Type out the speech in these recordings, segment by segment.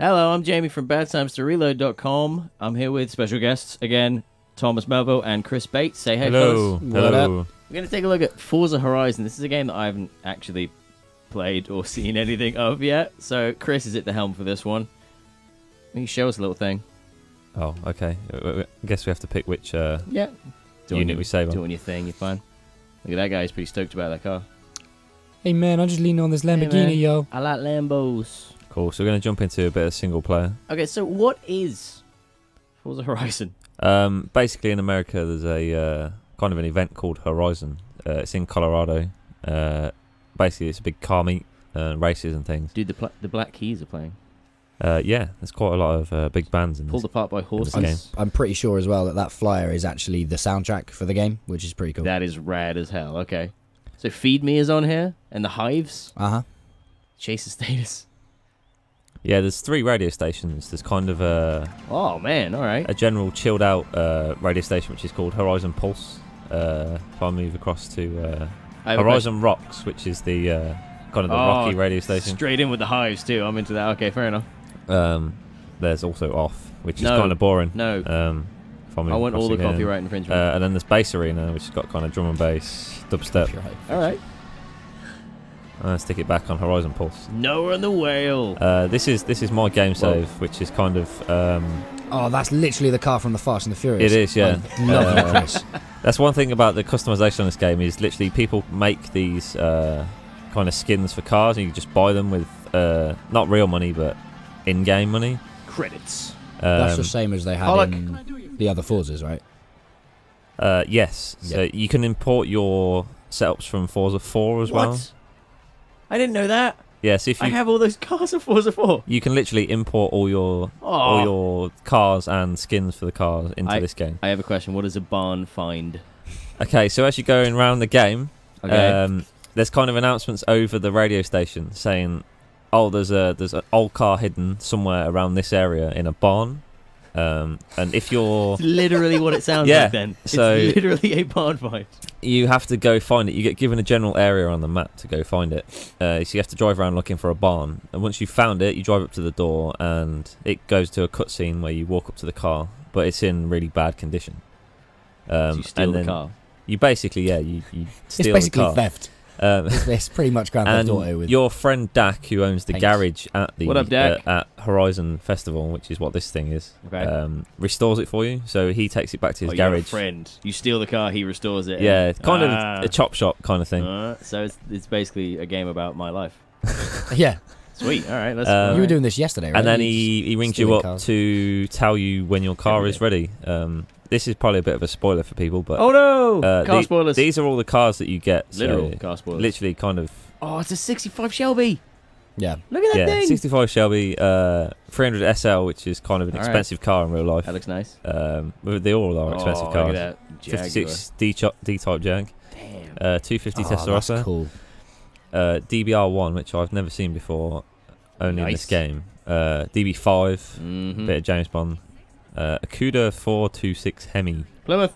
Hello, I'm Jamie from badtimesToReload.com. I'm here with special guests again, Thomas Melville and Chris Bates. Say hey, Hello. fellas. Hello. We're going to take a look at Forza Horizon. This is a game that I haven't actually played or seen anything of yet. So Chris is at the helm for this one. Can you show us a little thing? Oh, okay. I guess we have to pick which Yeah. unit we save on. Doing your thing, you're fine. Look at that guy, he's pretty stoked about that car. Hey man, I'm just leaning on this Lamborghini, man. yo. I like Lambos. Cool. So we're going to jump into a bit of single player. Okay, so what is Forza Horizon? Basically, in America, there's a kind of an event called Horizon. It's in Colorado. Basically, it's a big car meet, races and things. Dude, the Black Keys are playing. Yeah, there's quite a lot of big bands in Pulled this. apart by horses. game. I'm pretty sure as well that flyer is actually the soundtrack for the game, which is pretty cool. That is rad as hell. Okay. So Feed Me is on here, and the Hives. Chase the Status. Yeah, there's 3 radio stations. There's kind of Oh man, all right. a general chilled out radio station which is called Horizon Pulse. If I move across to Horizon Rocks, which is the kind of the rocky radio station. Straight in with the Hives too. I'm into that. Okay, fair enough. There's also Off, which is kind of boring. No. If I want all the again. copyright infringement. And then there's Bass Arena, which has got kind of drum and bass, dubstep. All right. Stick it back on Horizon Pulse. Noah and the Whale. This is my game save, which is kind of. Oh, that's literally the car from the Fast and the Furious. It is, yeah. I love you, Chris. That's one thing about the customization on this game is literally people make these kind of skins for cars, and you just buy them with not real money but in-game money. Credits. That's the same as they had in the other Forzas, right? Yes. So you can import your setups from Forza 4 as well. What? I didn't know that. Yeah, so if I you have all those cars of Forza 4. you can literally import all your cars and skins for the cars into this game. I have a question. What does a barn find? Okay, so as you're going around the game, there's kind of announcements over the radio station saying, "Oh, there's an old car hidden somewhere around this area in a barn." And if you're It's literally what it sounds Yeah, like then. so- It's literally a barn find. you have to go find it. You get given a general area on the map to go find it. So you have to drive around looking for a barn. And once you've found it, you drive up to the door, and it goes to a cutscene where you walk up to the car, but it's in really bad condition. So you steal and the then car. You basically, you steal It's basically the car. theft. It's pretty much Grand Theft Auto. And With your friend Dak, who owns the paint. garage at the What up, Dak? at Horizon Festival, which is what this thing is, Okay. restores it for you. So he takes it back to his You're a garage. friend. You steal the car, he restores it. Yeah, it's kind of a chop shop kind of thing. So it's basically a game about my life. yeah, Sweet. All right. Let's. you were doing this yesterday, right? And then he rings you stealing up cars. to tell you when your car is ready. This is probably a bit of a spoiler for people, but Oh no! Car spoilers. These are all the cars that you get. So Literal car spoilers. literally, kind of. Oh, it's a 65 Shelby. Yeah, Look at that thing. 65 Shelby, 300 SL, which is kind of an All right. expensive car in real life. That looks nice. They all are expensive Oh, cars. Look at that Jaguar. 56 D-type Jag, Damn. 250 that's Testarossa, cool. DBR1, which I've never seen before, only in this game. DB5, Mm-hmm. bit of James Bond. Akuda 426 Hemi, Plymouth.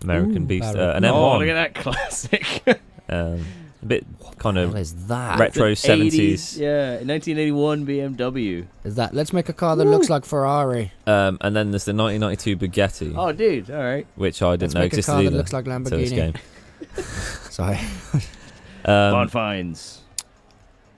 American Ooh, Beast, Barrett. an Oh, M1, look at that classic. a bit kind What of is that? retro It's an 70s. Yeah, 1981 BMW. Is that? Let's make a car that looks like Ferrari. And then there's the 1992 Bugatti, Oh, dude. All right. which I didn't Let's know make a existed car that either looks like until this game. Lamborghini. Sorry. Barn finds.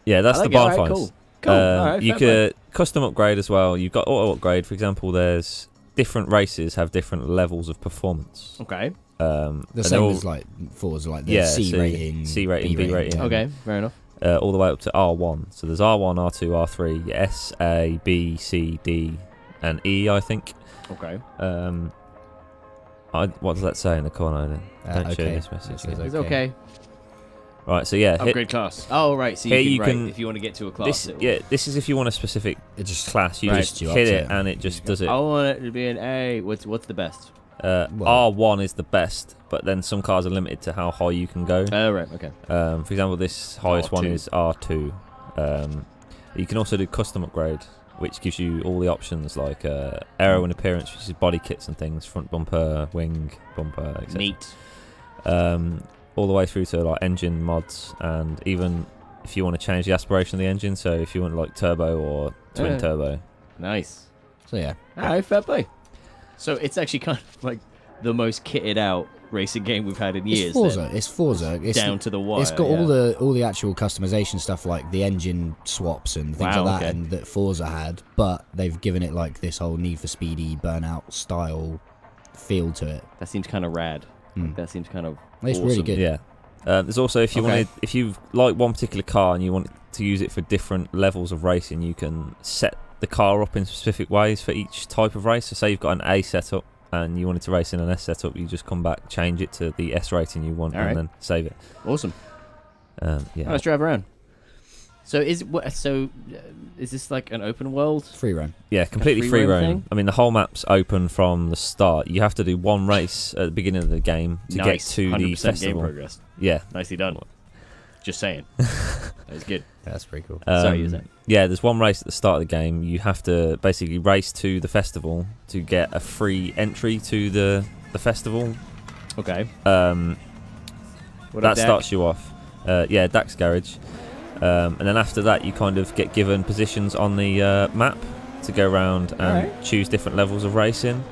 Yeah, that's I the like it. barn All right, finds. Cool. All right. You fair play. could custom upgrade as well. You've got auto upgrade. For example, there's different races have different levels of performance. Okay. The and same they're as all- like Forza, like the C rating, C rating, B rating. Okay. Fair enough. All the way up to R1. So there's R1, R2, R3, S, A, B, C, D, and E, I think. Okay. What does that say in the corner then? Don't share okay. this message. It says again. It's okay. Right, so yeah. Upgrade class. Oh, right. So Here you you can, can- if you want to get to a class. This is if you want a specific It just class. You Right. just You hit up to it it. and it just does it. I want it to be an A. What's the best? R1 is the best, but then some cars are limited to how high you can go. Oh, right. Okay. For example, this highest one R2. is R2. You can also do custom upgrade, which gives you all the options like aero and appearance, which is body kits and things, front bumper, wing bumper, etc. Neat. All the way through to like engine mods, and even if you want to change the aspiration of the engine, so if you want like turbo or twin Yeah. turbo. Nice. So yeah, All right, fair play. So it's actually kind of like the most kitted out racing game we've had in years. it's Forza. then. It's Forza. It's Down to the wire. It's got yeah. all the actual customization stuff, like the engine swaps and things Wow, like that, okay. and that Forza had. But they've given it like this whole Need for Speedy Burnout style feel to it. That seems kind of rad. Mm. That seems kind of. It's awesome. really good. Yeah. There's also if you Okay. wanted, if you like one particular car and you want to use it for different levels of racing, you can set the car up in specific ways for each type of race. So say you've got an A setup and you wanted to race in an S setup, you just come back, change it to the S rating you want, All and right. then save it. Awesome. Yeah. Let's drive around. So is this like an open world? Free roam. Yeah, completely free free roam roam. thing? I mean, the whole map's open from the start. You have to do one race at the beginning of the game to Nice. get to 100% the game festival. progress. Yeah. Nicely done. Just saying. That was good. That's pretty cool. Sorry, you were saying. Yeah, there's one race at the start of the game. You have to basically race to the festival to get a free entry to the festival. Okay. What That up, Dak? starts you off. Yeah, Dak's garage. And then after that, you kind of get given positions on the map to go around and Alright. choose different levels of racing.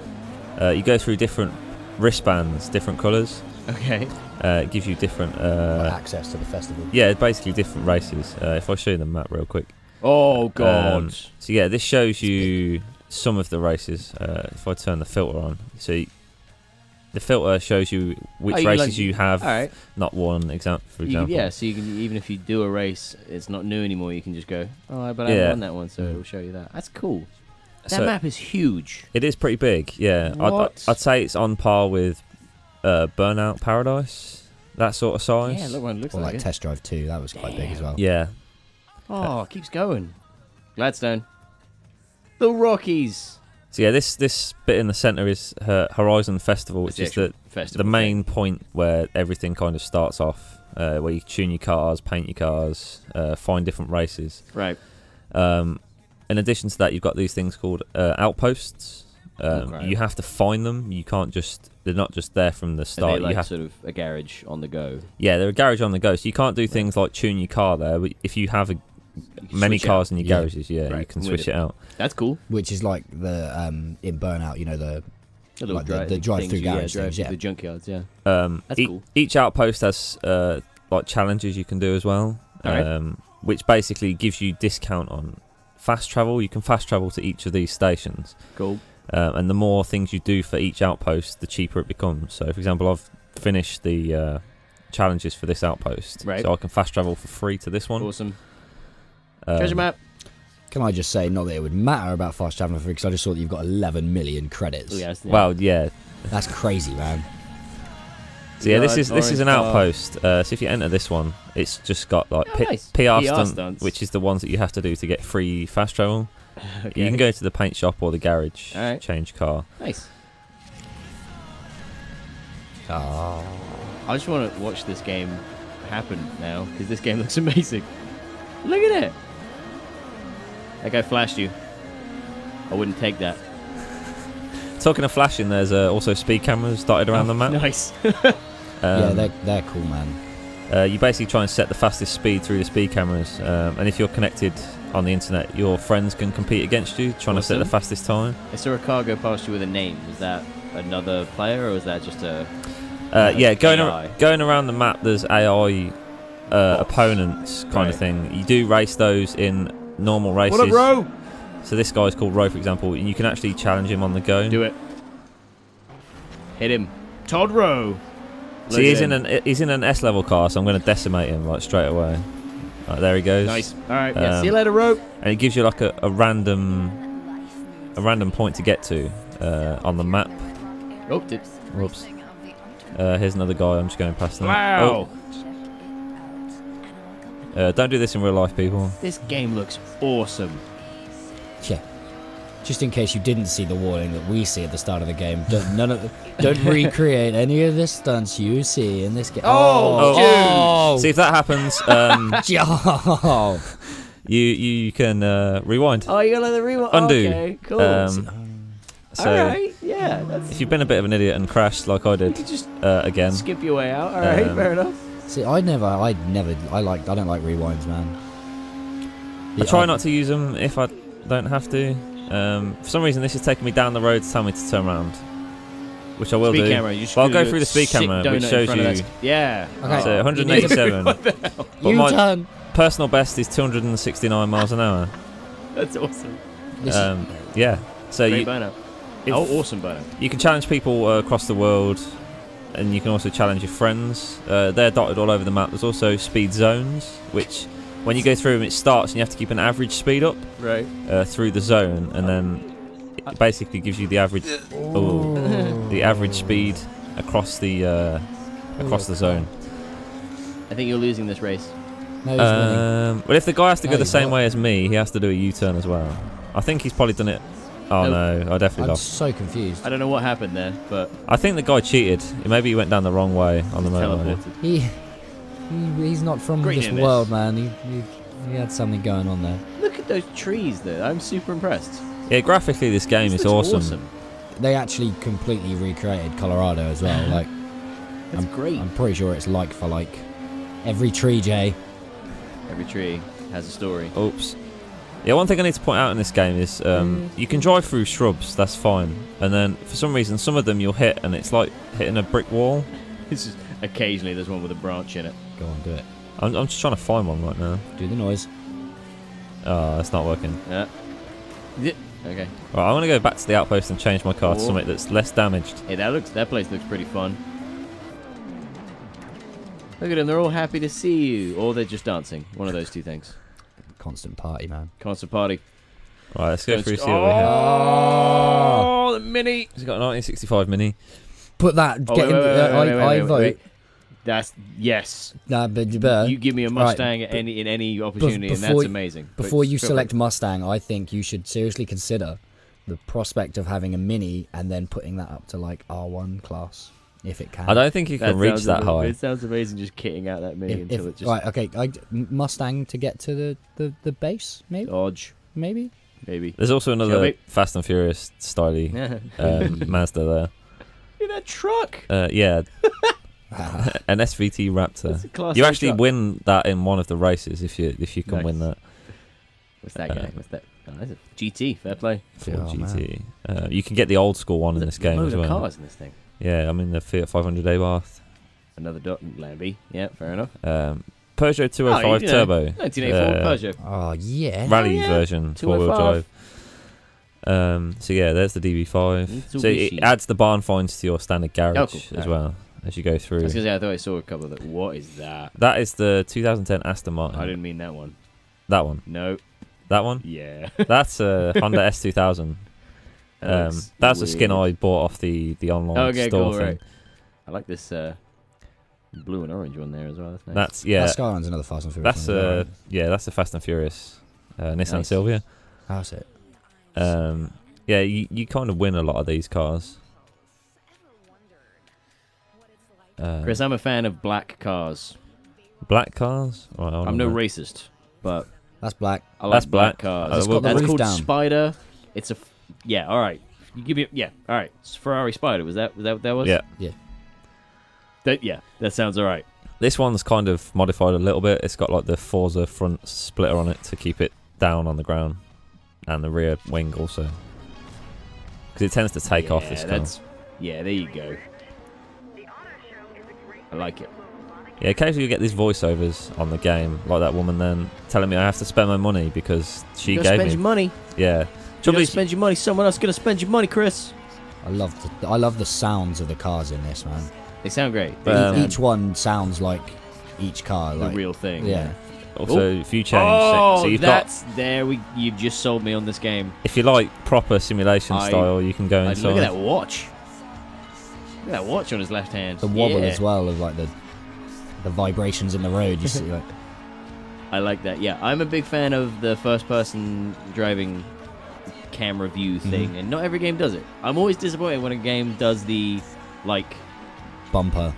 You go through different wristbands, different colours. Okay. It gives you different... Access to the festival. yeah, basically different races. If I show you the map real quick. Oh God. So yeah, this shows you some of the races. If I turn the filter on, so the filter shows you which Oh, you races like- you have All right. not won. For example, Yeah. So you can, even if you do a race, it's not new anymore. You can just go, oh, but I Yeah. won that one, so it'll show you that. That's cool. That So map is huge. it is pretty big. Yeah, What? I'd say it's on par with Burnout Paradise, that sort of size. Yeah, look what it looks Or like. like Test Drive 2, that was quite big as well. Yeah. Oh, it keeps going. Gladstone. The Rockies. So yeah, this bit in the centre is Horizon Festival, which is the festival main point where everything kind of starts off, where you tune your cars, paint your cars, find different races. Right. In addition to that, you've got these things called outposts. Okay. You have to find them. You can't just... They're not just there from the Are start. they like you have sort of a garage on the go? Yeah, they're a garage on the go. So you can't do things like tune your car there. But if you have many switch cars out. in your Yeah. garages, yeah, Right, you can I'm switch with it out. That's cool. Which is like the in Burnout, you know, the The little Like the drive-through things you- garage drive things, yeah. through the junkyards, yeah. That's cool. Each outpost has like challenges you can do as well, Alright. which basically gives you discount on fast travel. You can fast travel to each of these stations. Cool. And the more things you do for each outpost, the cheaper it becomes. So, for example, I've finished the challenges for this outpost, Right. so I can fast travel for free to this one. Awesome. Treasure map. Can I just say, not that it would matter about fast traveling for, because I just saw that you've got 11 million credits. Oh, yeah, that's- Well, yeah. That's crazy, man. So yeah, this Large is an orange bar. outpost. So if you enter this one, it's just got like Oh, nice. PR PR stunt, stunts. which is the ones that you have to do to get free fast travel. Okay. You can go to the paint shop or the garage, Alright. change car. Nice. Oh. I just want to watch this game happen now because this game looks amazing. Look at it. That guy flashed you. I wouldn't take that. Talking of flashing, there's also speed cameras dotted around the map. Nice. Yeah, they're cool, man. You basically try and set the fastest speed through the speed cameras, and if you're connected on the internet, your friends can compete against you, trying to set the Awesome. fastest time. I saw a car go past you with a name. Was that another player or was that just a... Yeah, AI? going around the map, there's AI opponents kind of Right. thing. You do race those in normal races. What up, bro? So this guy's called Ro, for example, and you can actually challenge him on the go. Do it. Hit him. Todd Rowe. So he's in an S level car, so I'm going to decimate him like straight away. Right, there he goes. Nice. All right. Yeah. See you Um, later, Rowe. And it gives you like a random point to get to on the map. Oh, Whoops. Here's another guy. I'm just going past him. wow. Oh, don't do this in real life, people. This game looks awesome. Yeah. Just in case you didn't see the warning that we see at the start of the game, don't recreate any of the stunts you see in this game. Oh, See if that happens. Oh. You can rewind. Oh, you got to let the rewind. Undo. Okay, cool. So all right. Yeah. That's... if you've been a bit of an idiot and crashed like I You did can just again, skip your way out. All right. Fair enough. See, I don't like rewinds, man. I try not to use them if I don't have to. For some reason, this is taking me down the road to tell me to turn around, which I will speed do. Camera. But I'll go through the speed camera, which shows you. Yeah. Okay. So 187. But my U-turn. personal best is 269 miles an hour. That's awesome. Yeah. So Great burnout. Awesome burnout. you can challenge people across the world, and you can also challenge your friends. They're dotted all over the map. There's also speed zones, which when you go through them, it starts and you have to keep an average speed up through the zone, and then it basically gives you the average, the average speed across the zone. I think you're losing this race. No, he's winning. Well, if the guy has to go No, the he's same not. way as me, he has to do a U-turn as well. I think he's probably done it. Oh no, I definitely I'm lost. so confused. I don't know what happened there, but I think the guy cheated. Maybe he went down the wrong way on the motorway. teleported. He's not from Green this in this. world, man. He had something going on there. Look at those trees there. I'm super impressed. Yeah, graphically this game This is looks awesome. They actually completely recreated Colorado as well. Like, That's great. I'm pretty sure it's like for like every tree, Jay. Every tree has a story. Oops. Yeah, one thing I need to point out in this game is you can drive through shrubs, that's fine. And then for some reason, some of them you'll hit and it's like hitting a brick wall. It's just occasionally there's one with a branch in it. Go on, do it. I'm just trying to find one right now. Do the noise. Oh, it's not working. Yeah. Okay. Right, I want to go back to the outpost and change my car to Oh. something that's less damaged. Hey, that place looks pretty fun. Look at them, they're all happy to see you. Or they're just dancing. One of those two things. Constant party, man. Concert party. Right, let's go Don't through st- see what we have. Oh, the Mini. He's got a 1965 Mini. Put that. Oh, Get in. I vote. wait. That's yes. Nah, but You give me a Mustang at in any opportunity, and that's amazing. Before But you feel select free. Mustang, I think you should seriously consider the prospect of having a Mini and then putting that up to like R1 class, if it can. I don't think you can reach sounds that high. It sounds amazing just kitting out that Mini until it just right, okay, Mustang to get to the base, maybe, dodge. maybe. Maybe. There's also another Shelby. Fast and Furious styly Mazda there. Look at that truck. Yeah, an SVT That's a Raptor. Class You A actually truck. win that in one of the races if you can Nice. win that. What's that guy? What's that? Oh, that's a GT. Fair play. Ford Oh, GT. You can get the old school one in this game Load as of well. cars in this thing. Yeah, I mean the Fiat 500 Abarth. Another Lamby. Yeah, fair enough. Peugeot 205 you know, Turbo. 1984 Peugeot. Oh yeah. Rally yeah. version, 205. four-wheel drive. So yeah, there's the DB5. So it Mitsubishi. adds the barn finds to your standard garage Oh, cool. as Alright. well as you go I through. was gonna say I thought I saw a couple of that. What is that? That is the 2010 Aston Martin. I didn't mean that one. That one. No. That one. Yeah. That's a Honda S2000. That's the skin I bought off the online Okay, store cool. thing. Right. I like this blue and orange one there as well. That's nice. That's yeah. That Skyline's another Fast and Furious. That's one, is that right? yeah. That's the Fast and Furious Nissan Nice. Silvia. How's it? Yeah, you kind of win a lot of these cars. Chris, I'm a fan of black cars. Black cars. Right, hold I'm on no a minute. racist, but That's black. I like That's black black. cars. It's got the That's roof called down. Spider. It's a yeah. All right. You give me yeah. All right. It's Ferrari Spider. Was that what that was? Yeah. That sounds all right. This one's kind of modified a little bit. It's got like the Forza front splitter on it to keep it down on the ground, and the rear wing also, because it tends to take off this car. Yeah, there you go. I like it. Yeah, occasionally you get these voiceovers on the game, like that woman then telling me I have to spend my money because she You gave gotta spend me. your money. Yeah, You trouble don't is, spend your money. Someone else is gonna spend your money, Chris. I love the sounds of the cars in this, man. They sound great. Each one sounds like each car. the Like, real thing. yeah. also if you change, Oh, so you've got you've just sold me on this game. if you like proper simulation I- style, you can go Look inside. at that watch. Look at that watch on his left hand. The wobble Yeah. as well of like the vibrations in the road. You see, like, I like that. Yeah, I'm a big fan of the first-person driving camera view thing, and not every game does it. I'm always disappointed when a game does the like bumper.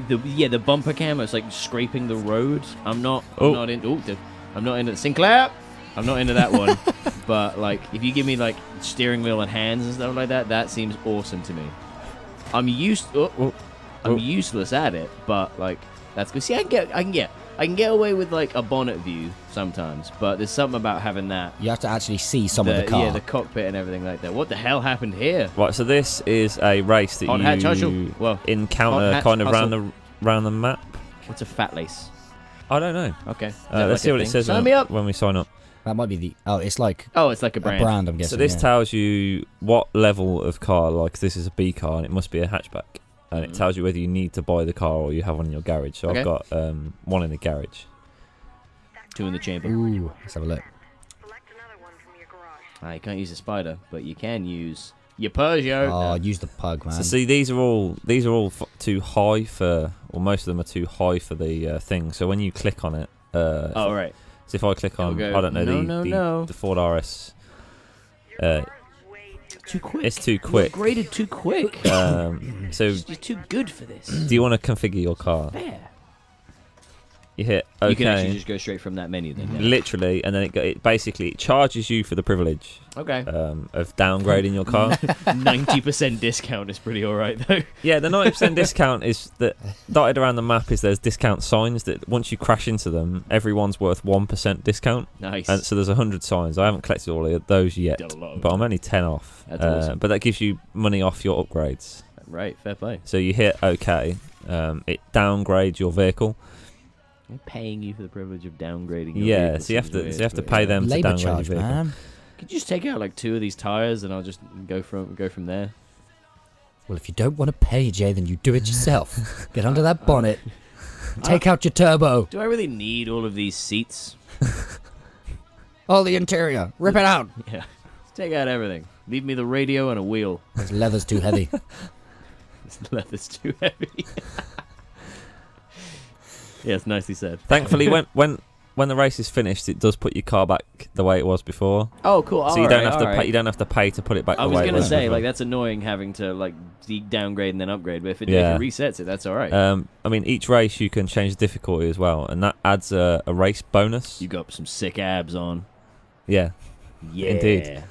the bumper camera. It's like scraping the road. I'm not into Sinclair. I'm not into that one. But like, if you give me like steering wheel and hands and stuff like that, that seems awesome to me. I'm useless at it, but like that's good. See, I can get I can get away with like a bonnet view sometimes, but there's something about having that. You have to actually see some of the car. Yeah, the cockpit and everything like that. What the hell happened here? Right, so this is a race that Hot hatch, hustle. Well, encounter hatch, kind of hustle. round the map. What's a fat lace? I don't know. Okay. Let's see what it says Sign me up. when we sign up. That might be the... Oh, it's like... Oh, it's like a brand. I'm guessing. So this tells you what level of car, like this is a B car and it must be a hatchback. And it tells you whether you need to buy the car or you have one in your garage. So I've got one in the garage. 2 in the chamber. Ooh, let's have a look. You can't use a spider, but you can use your Peugeot. Oh, use the pug, man. So see, these are all too high for, or most of them are too high for the thing. So when you click on it, oh right. So if I click on, go, I don't know, the Ford RS, too quick. it's too quick. Graded too quick. So You're too good for this. do you want to configure your car? Fair. You hit OK. You can actually just go straight from that menu then. Yeah. Literally, and then it basically charges you for the privilege Okay. of downgrading your car. 90% discount is pretty alright though. Yeah, the 90% discount is that dotted around the map is there's discount signs that once you crash into them, everyone's worth 1% discount. Nice. And so there's 100 signs. I haven't collected all of those yet, Done a lot of but I'm only 10 off. That's awesome. But that gives you money off your upgrades. Right, fair play. So you hit OK. It downgrades your vehicle. I'm paying you for the privilege of downgrading your Yeah, vehicle. so you have to pay them to Labour downgrade charge, your vehicle. man. Could you just take out like 2 of these tires and I'll just go from there? Well, if you don't want to pay, Jay, then you do it yourself. Get under that bonnet. Take out your turbo. Do I really need all of these seats? Oh, the interior. Rip it out. Yeah. Just take out everything. Leave me the radio and a wheel. This leather's too heavy. This leather's too heavy. Yes, nicely said. Thankfully, when the race is finished, it does put your car back the way it was before. Oh, cool. So you don't have to pay. You don't have to pay to put it back. I the was way gonna it was say before. like that's annoying having to like downgrade and then upgrade, but if it resets it, that's all right. I mean, each race you can change the difficulty as well, and that adds a race bonus. You got some sick abs on. Yeah, Yeah, indeed.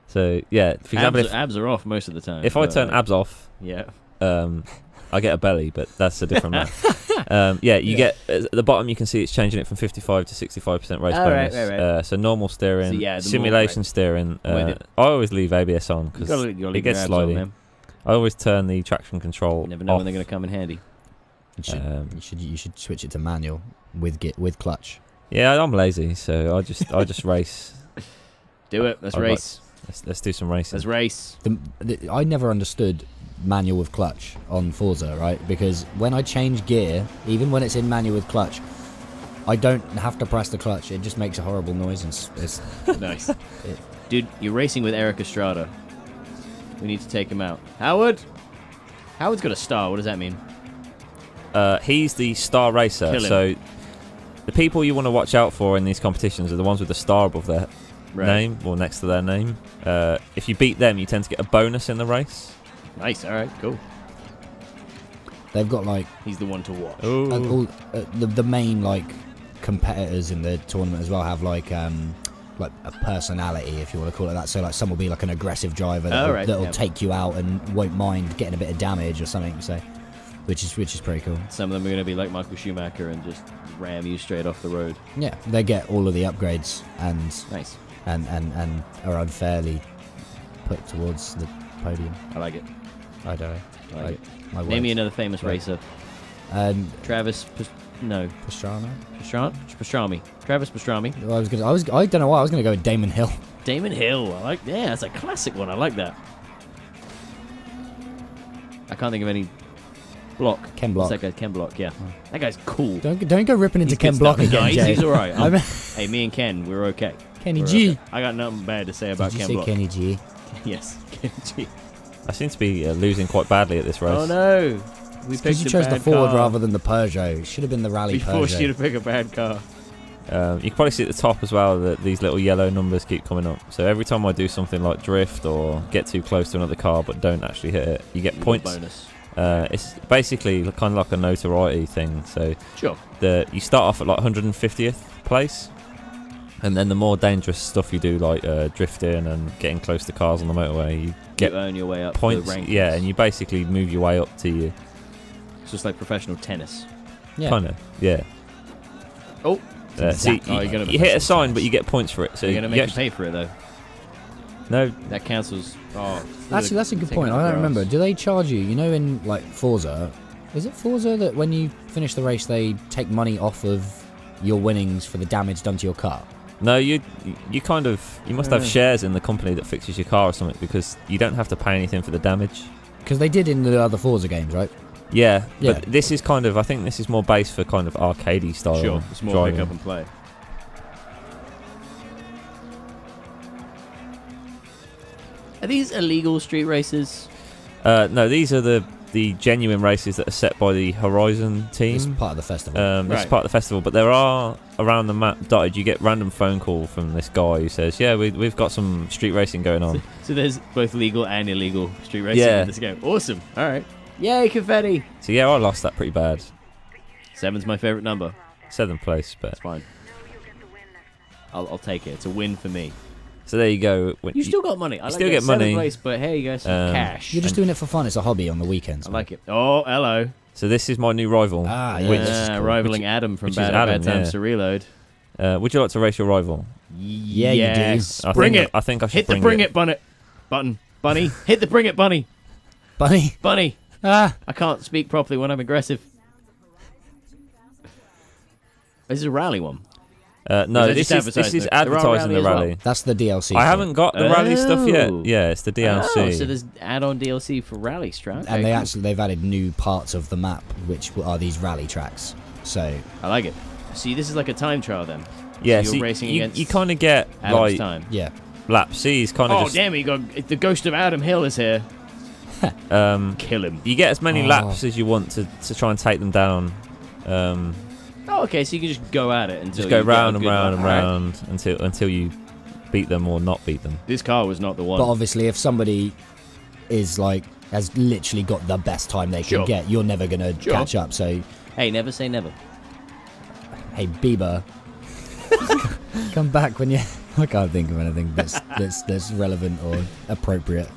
So yeah, for example, abs are off most of the time. if I turn abs off, yeah, I get a belly, but that's a different matter. You get at the bottom. You can see it's changing it from 55 to 65% race bonus. Right. So normal steering, So, simulation steering. I always leave ABS on because it gets slidey. man. I always turn the traction control You never know off. when they're going to come in handy. You should switch it to manual with clutch. Yeah, I'm lazy, so I just race. Do it. Let's I'd race. Let's do some racing. Let's race. I never understood manual with clutch on Forza, right? Because when I change gear, even when it's in manual with clutch, I don't have to press the clutch. It just makes a horrible noise. And it's Nice. Dude, you're racing with Eric Estrada. We need to take him out. Howard's got a star. What does that mean? He's the star racer. Kill him. So the people you want to watch out for in these competitions are the ones with the star above their name or next to their name. If you beat them, you tend to get a bonus in the race. Nice. All right. Cool. they've got like He's the one to watch. all, the main like competitors in the tournament as well have like a personality, if you want to call it that. So like some will be like an aggressive driver that'll take you out and won't mind getting a bit of damage or something. So which is pretty cool. Some of them are going to be like Michael Schumacher and just ram you straight off the road. Yeah, they get all of the upgrades and Nice. and are unfairly put towards the podium. I like it. I don't know. I like it. My Name me words. another famous racer. Travis. Pastrana. Pastrami. Travis Pastrami. Well, I don't know why I was gonna go with Damon Hill. Damon Hill. Yeah, that's a classic one. I like that. I can't think of any. Block. Ken Block. That guy's Ken Block. Yeah, that guy's cool. Don't go ripping into He's Ken good Block stuff. again, No, Jay. he's all right. I mean, Hey, me and Ken, we're okay. Kenny We're G. okay. I got nothing bad to say about Did you Ken say Block. Kenny G? Yes, Kenny G. I seem to be losing quite badly at this race. Oh no! We Because picked you a chose the bad Ford car. rather than the Peugeot. It should have been the Rally We forced you Peugeot. to pick a bad car. You can probably see at the top as well that these little yellow numbers keep coming up. So every time I do something like drift or get too close to another car but don't actually hit it, you get points. Bonus. It's basically kind of like a notoriety thing. So Sure. you start off at like 150th place, and then the more dangerous stuff you do, like drifting and getting close to cars on the motorway, you get You earn your way up points. the rankings. Yeah, and you basically move your way up to you. It's just like professional tennis. Yeah. Kind of, yeah. Oh. See, you hit a sign, but you get points for it. So you're gonna make you pay for it though. No, that cancels. Oh, actually, that's a good point. I don't remember. Do they charge you? You know, in like Forza, is it Forza that when you finish the race, they take money off of your winnings for the damage done to your car? No, you must have shares in the company that fixes your car or something, because you don't have to pay anything for the damage. Because they did in the other Forza games, right? Yeah, but this is kind of, I think this is more based for kind of arcadey style. Sure, it's more driving. pick up and play. Are these illegal street races? No, these are the genuine races that are set by the Horizon team. It's part of the festival. This is part of the festival, but there are around the map dotted. You get random phone call from this guy who says, "Yeah, we've got some street racing going on." So there's both legal and illegal street racing in this game. Awesome. All right. Yay, confetti. So yeah, I lost that pretty bad. 7's my favorite number. 7th place, but it's fine. I'll take it. It's a win for me. So there you go. You still got money. I still get money. Place, but hey, you guys, cash. You're just doing it for fun. It's a hobby on the weekends. I like it. Oh, hello. So this is my new rival. Cool. Rivaling Adam from Bad Times to Reload. Would you like to race your rival? Yeah, you do. Bring it. I think I should hit the bring it button. Bunny. Hit the bring it bunny. Bunny. I can't speak properly when I'm aggressive. This is a rally one. No, this is advertising the rally. Well? That's the DLC. I haven't got the rally stuff yet. Yeah, it's the DLC. Oh, so there's add-on DLC for rally track. And they've added new parts of the map, which are these rally tracks. So I like it. See, this is like a time trial then. Yeah, so you're racing against you kind of get Adam's time. Yeah. Laps. See, he's kind of. Oh damn! The ghost of Adam Hill is here. Kill him. You get as many laps as you want to try and take them down. Oh, okay, so you can just go at it until just go round and round and round until you beat them or not beat them. This car was not the one. But obviously, if somebody is like has literally got the best time they can get, you're never gonna catch up. So hey, never say never. Hey, Bieber, come back when you. I can't think of anything that's relevant or appropriate.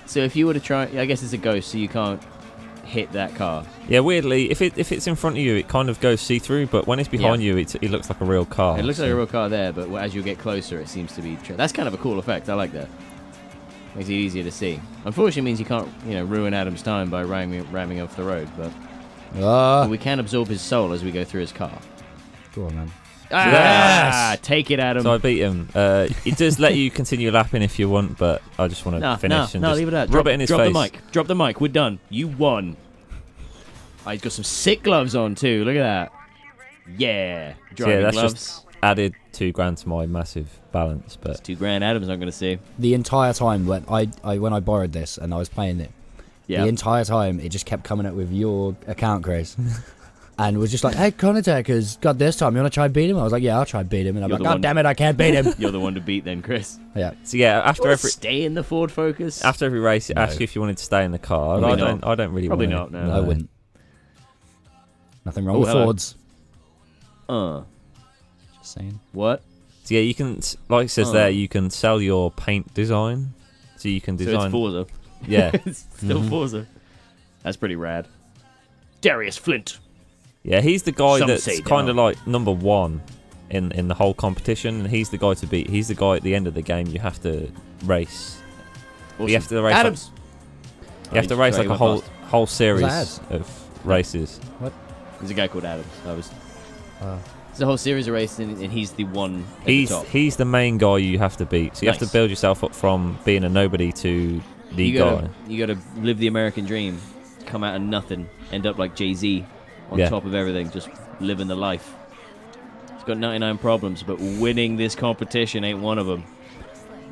So if you were to try, I guess it's a ghost, so you can't hit that car. Yeah, weirdly, if it's in front of you, it kind of goes see-through, but when it's behind you, it looks like a real car. It looks like a real car there, but as you get closer, it seems to be. That's kind of a cool effect. I like that. Makes it easier to see. Unfortunately, it means you can't, ruin Adam's time by ramming off the road, but we can absorb his soul as we go through his car. Go on, man. Take it, Adam. So I beat him. It does let you continue lapping if you want, but I just want to finish and just leave it at. Rub it in his face. Drop the mic. We're done. You won. He's got some sick gloves on too. Look at that. Yeah. Driving that's gloves. Just added $2,000 to my massive balance, but it's $2,000 Adam's not going to see. The entire time when I borrowed this and I was playing it, the entire time it just kept coming up with your account, Chris. And was just like, hey, Conatek has got this time. You want to try and beat him? I was like, yeah, I'll try and beat him. And I'm like, God damn it, I can't beat him. You're the one to beat then, Chris. Yeah. So yeah, after every stay in the Ford Focus. After every race, it asks you if you wanted to stay in the car. I don't really. Probably want not. No, I wouldn't. Nothing wrong with Fords. Just saying. What? So yeah, you can, like it says there, you can sell your paint design. So you can design. So it's Forza. Yeah. It's still Forza. That's pretty rad. Darius Flint. Yeah, he's the guy that's kind of like #1 in the whole competition, and he's the guy to beat. He's the guy at the end of the game you have to race. Awesome. You have to race. Adams. You have to race like a whole series of races. What? There's a guy called Adams. There's a whole series of races, and he's the one. He's the main guy you have to beat. So you have to build yourself up from being a nobody to the guy. You got to live the American dream, come out of nothing, end up like Jay-Z. On top of everything, just living the life. He's got 99 problems, but winning this competition ain't one of them.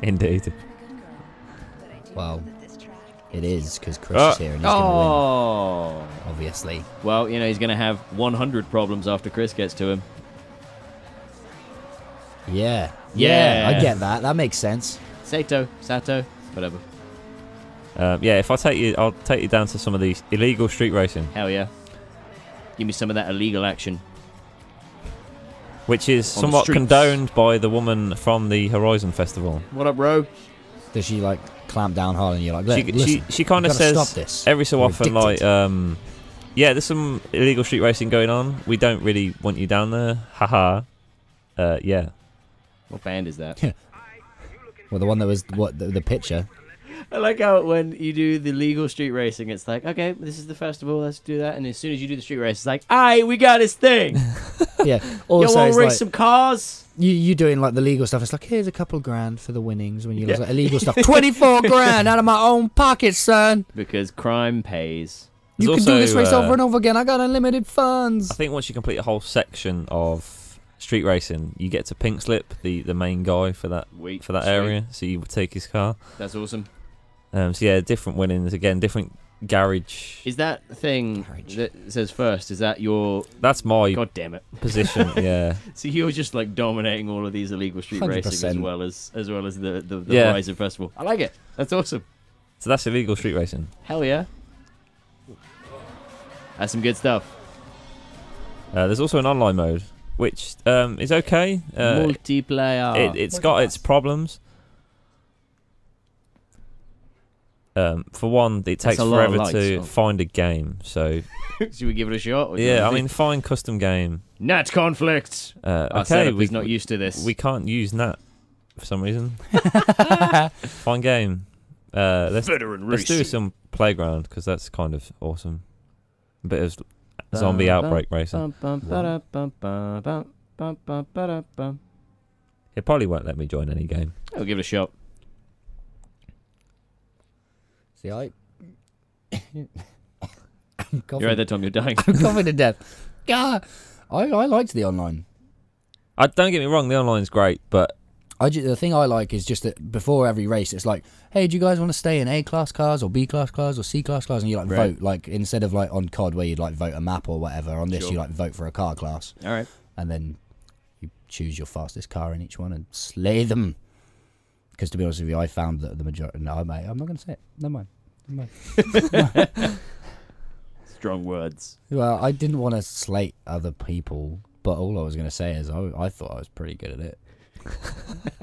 Indeed. Well, it is, because Chris is here and he's going to win. Obviously. Well, he's going to have 100 problems after Chris gets to him. Yeah. Yeah, I get that. That makes sense. Sato, whatever. Yeah, if I'll take you down to some of these illegal street racing. Hell yeah. Give me some of that illegal action. Which is somewhat condoned by the woman from the Horizon Festival. What up, bro? Does she, like, clamp down hard and you're like, she kind of says stop this. every so often, like, yeah, there's some illegal street racing going on. We don't really want you down there. Haha. Yeah. What band is that? Well, the one that was the picture. I like how when you do the legal street racing, it's like, okay, this is the festival, let's do that. And as soon as you do the street race, it's like, aye, we got this thing. Yeah. Also, you want to race like, some cars? You doing like the legal stuff. It's like, here's a couple grand for the winnings. When you like illegal stuff, 24 grand out of my own pocket, son. Because crime pays. You can do this race over and over again. I got unlimited funds. I think once you complete a whole section of street racing, you get to pink slip the main guy for that area. So you would take his car. That's awesome. So yeah, different winnings again, different garage. Is that thing that says first? Is that your? That's my. God damn it. Position. Yeah. So you're just like dominating all of these illegal street 100%. racing as well as the Horizon Festival. I like it. That's awesome. So that's illegal street racing. Hell yeah. That's some good stuff. There's also an online mode, which is okay. Multiplayer. It's got its problems. For one, it takes forever to find a game. So should we give it a shot? Yeah, I mean, find custom game. NAT conflict. Okay, we're not used to this. We can't use NAT for some reason. Find game. Let's do some playground because that's kind of awesome. A bit of zombie outbreak racing. It probably won't let me join any game. I'll give it a shot. See, I'm You're right there, Tom. You're dying. I'm coughing to death. God, I liked the online. Don't get me wrong, the online's great, but the thing I like is just that before every race, it's like, hey, do you guys want to stay in A-class cars or B-class cars or C-class cars? And you like vote, like instead of like on COD where you'd like vote a map or whatever. On this, you like vote for a car class. All right. And then you choose your fastest car in each one and slay them. Because to be honest with you, I found that the majority. No, mate, I'm not going to say it. Never mind. Strong words. Well, I didn't want to slate other people, but all I was going to say is I thought I was pretty good at it.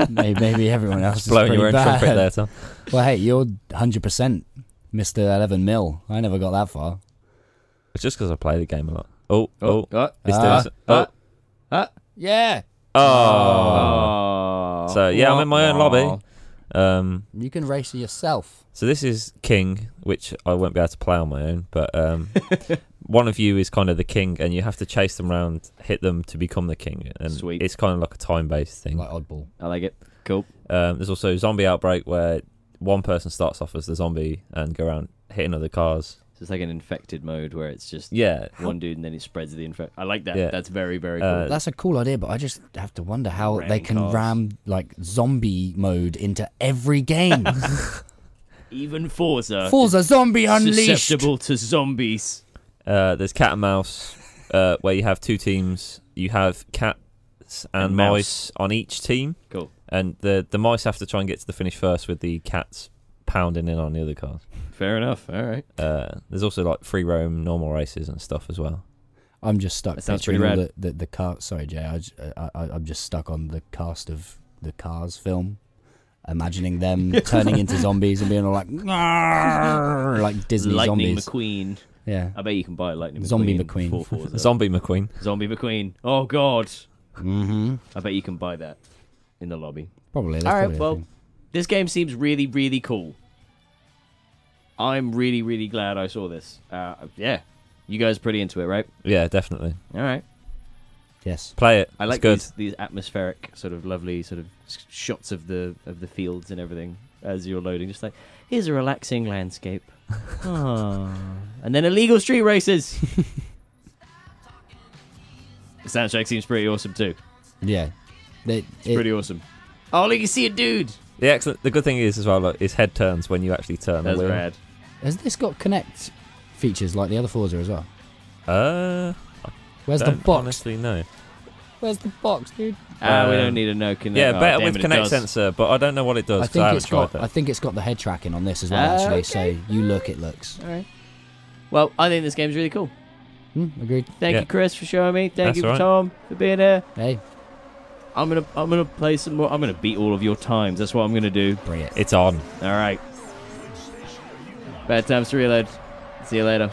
maybe everyone else is blowing your own bad. trumpet there, Tom. Well, hey, you're 100% Mr. 11 mil. I never got that far. It's just because I play the game a lot. Yeah. Oh. So yeah, I'm in my own lobby. You can race yourself. So this is King, which I won't be able to play on my own, but one of you is kind of the king, and you have to chase them around, hit them to become the king. And Sweet. It's kind of like a time-based thing. Like Oddball. I like it. Cool. There's also Zombie Outbreak, where one person starts off as the zombie and go around hitting other cars. So it's like an infected mode where it's just one dude and then it spreads the infect. I like that. Yeah. That's very, very cool. That's a cool idea, but I just have to wonder how they can cars. ram like zombie mode into every game. Even Forza. Forza Zombie Unleashed. Susceptible to zombies. There's Cat and Mouse, where you have two teams. You have cats and mice on each team. Cool. And the mice have to try and get to the finish first with the cats pounding in on the other cars. Fair enough. All right. There's also like free roam normal races and stuff as well. I'm just stuck. That sounds pretty rad. The car. Sorry, Jay. I'm just stuck on the cast of the Cars film, imagining them turning into zombies and being all like Disney Lightning zombies. McQueen. Yeah. I bet you can buy Lightning Zombie McQueen. McQueen. for Forza. Zombie McQueen. Zombie McQueen. Oh God. Mm-hmm. I bet you can buy that in the lobby. Probably. All right. Well, this game seems really, really cool. I'm really, really glad I saw this. Yeah. You guys are pretty into it, right? Yeah, definitely. All right. Yes. Play it. I like good. these atmospheric, sort of lovely, sort of shots of the fields and everything as you're loading. Just like, here's a relaxing landscape. And then illegal street races. The soundtrack seems pretty awesome too. Yeah. It's pretty awesome. Oh, look, you see a dude. The good thing is as well, like, his head turns when you actually turn. That's the wheel. rad. Has this got Connect features like the other Forza as well? Don't Where's the box? honestly know. Where's the box, dude? We don't need a no Connect. Yeah, better damn with it, Connect does. sensor, but I don't know what it does. I haven't tried that. I think it's got the head tracking on this as well. Actually, Okay. so you look, it looks. All right. Well, I think this game's really cool. Agreed. Thank Yeah. you, Chris, for showing me. Thank That's you, all right. Tom, for being here. Hey, I'm gonna play some more. I'm gonna beat all of your times. That's what I'm gonna do. bring it. It's on. All right. Bad times to reload. See you later.